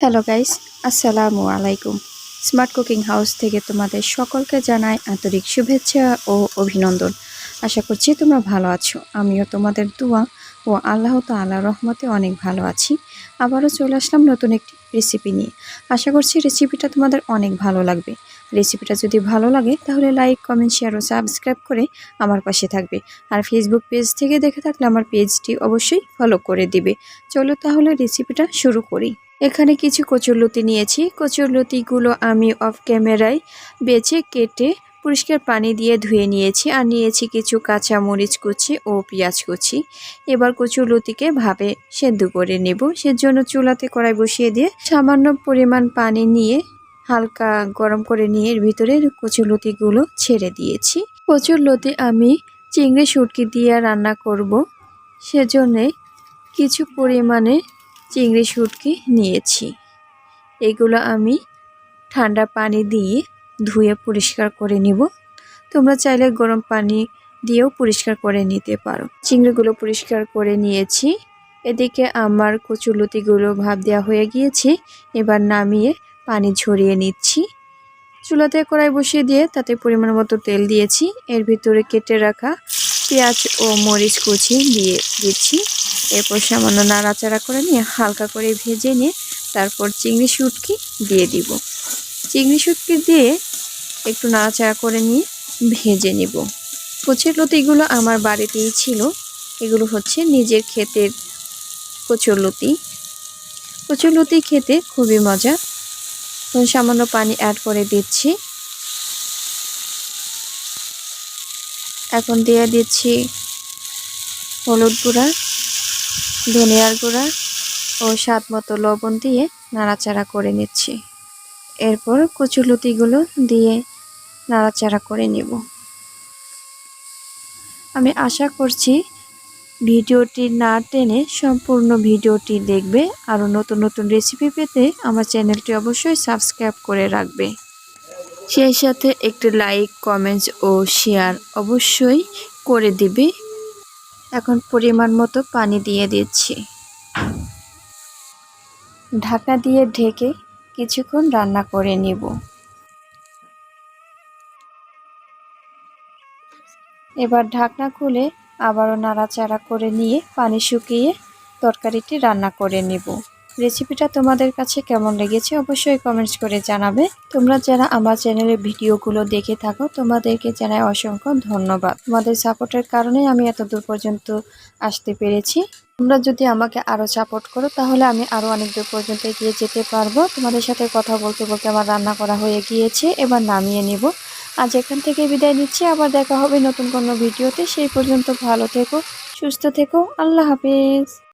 Hello guys, আসসালামু আলাইকুম। Smart cooking house থেকে তোমাদের সকলকে জানাই আন্তরিক শুভেচ্ছা ও অভিনন্দন। আশা করছি তোমরা ভালো আছো। আমিও তোমাদের দোয়া ও আল্লাহ তাআলার রহমতে অনেক ভালো আছি। আবারও চলে আসলাম নতুন একটি রেসিপি নিয়ে। আশা করছি রেসিপিটা তোমাদের অনেক ভালো লাগবে। রেসিপিটা যদি ভালো লাগে তাহলে লাইক, কমেন্ট, শেয়ার ও সাবস্ক্রাইব করে আমার পাশে থাকবে। আর ফেসবুক পেজ থেকে দেখে থাকলে আমার পেজটি অবশ্যই ফলো করে দিবে। চলো তাহলে রেসিপিটা শুরু করি। এখানে কিছু কচুরলতি নিয়েছি। কচুরলতিগুলো আমি অফ ক্যামেরায় বেছে কেটে পরিষ্কার পানি দিয়ে ধুয়ে নিয়েছি। আর নিয়েছি কিছু কাঁচা মরিচ কুচি ও পেঁয়াজ কুচি। এবার কচুরলতিকে ভাবে সেদ্ধ করে নেব। সেজন্য চুলাতে কড়াই বসিয়ে দিয়ে সামান্য পরিমাণ পানি নিয়ে হালকা গরম করে নিয়ে এর ভিতরে কচুরলতিগুলো ছেড়ে দিয়েছি। কচুরলতি আমি চিংড়ি শুটকি দিয়ে রান্না করব, সেজন্যে কিছু পরিমাণে চিংড়ি শুটকি নিয়েছি। এগুলো আমি ঠান্ডা পানি দিয়ে ধুয়ে পরিষ্কার করে নিব। তোমরা চাইলে গরম পানি দিয়েও পরিষ্কার করে নিতে পারো। চিংড়িগুলো পরিষ্কার করে নিয়েছি। এদিকে আমার কচুরলতিগুলো ভাপ দেওয়া হয়ে গিয়েছে। এবার নামিয়ে পানি ঝরিয়ে নিচ্ছি। চুলাতে কড়াই বসিয়ে দিয়ে তাতে পরিমাণ মতো তেল দিয়েছি। এর ভিতরে কেটে রাখা পেঁয়াজ ও মরিচ কুচি দিয়ে দিচ্ছি। এরপর সামান্য নাড়াচাড়া করে নিয়ে হালকা করে ভেজে নিয়ে তারপর চিংড়ি শুটকি দিয়ে দিব। চিংড়ি শুটকি দিয়ে একটু নাড়াচাড়া করে নিয়ে ভেজে নিব। কচুরলতিগুলো আমার বাড়িতেই ছিল। এগুলো হচ্ছে নিজের ক্ষেতের কচুরলতি। কচুরলতি খেতে খুবই মজা। তো সামান্য পানি অ্যাড করে দিচ্ছি। এখন দিয়ে দিচ্ছি হলুদ গুঁড়া, ধনিয়ার গুঁড়া ও স্বাদ মতো লবণ দিয়ে নাড়াচাড়া করে নিচ্ছি। এরপর কচুরলতিগুলো দিয়ে নাড়াচাড়া করে নেব। আমি আশা করছি ভিডিওটি না টেনে সম্পূর্ণ ভিডিওটি দেখবে। আরও নতুন নতুন রেসিপি পেতে আমার চ্যানেলটি অবশ্যই সাবস্ক্রাইব করে রাখবে। সেই সাথে একটি লাইক, কমেন্টস ও শেয়ার অবশ্যই করে দিবে। এখন পরিমাণ মতো পানি দিয়ে দিচ্ছি। ঢাকা দিয়ে ঢেকে কিছুক্ষণ রান্না করে নেব। এবার ঢাকনা খুলে আবারও নাড়াচাড়া করে নিয়ে পানি শুকিয়ে তরকারিটি রান্না করে নেব। রেসিপিটা তোমাদের কাছে কেমন লেগেছে অবশ্যই কমেন্টস করে জানাবে। তোমরা যারা আমার চ্যানেলের ভিডিওগুলো দেখে থাকো তোমাদেরকে জানাই অসংখ্য ধন্যবাদ। তোমাদের সাপোর্টের কারণে আমি এত দূর পর্যন্ত আসতে পেরেছি। তোমরা যদি আমাকে আরও সাপোর্ট করো তাহলে আমি আরও অনেক দূর পর্যন্ত এগিয়ে যেতে পারবো। তোমাদের সাথে কথা বলতে বলতে আমার রান্না করা হয়ে গিয়েছে। এবার নামিয়ে নেব। আজ এখান থেকে বিদায় নিচ্ছি। আবার দেখা হবে নতুন কোনো ভিডিওতে। সেই পর্যন্ত ভালো থেকো, সুস্থ থেকো। আল্লাহ হাফেজ।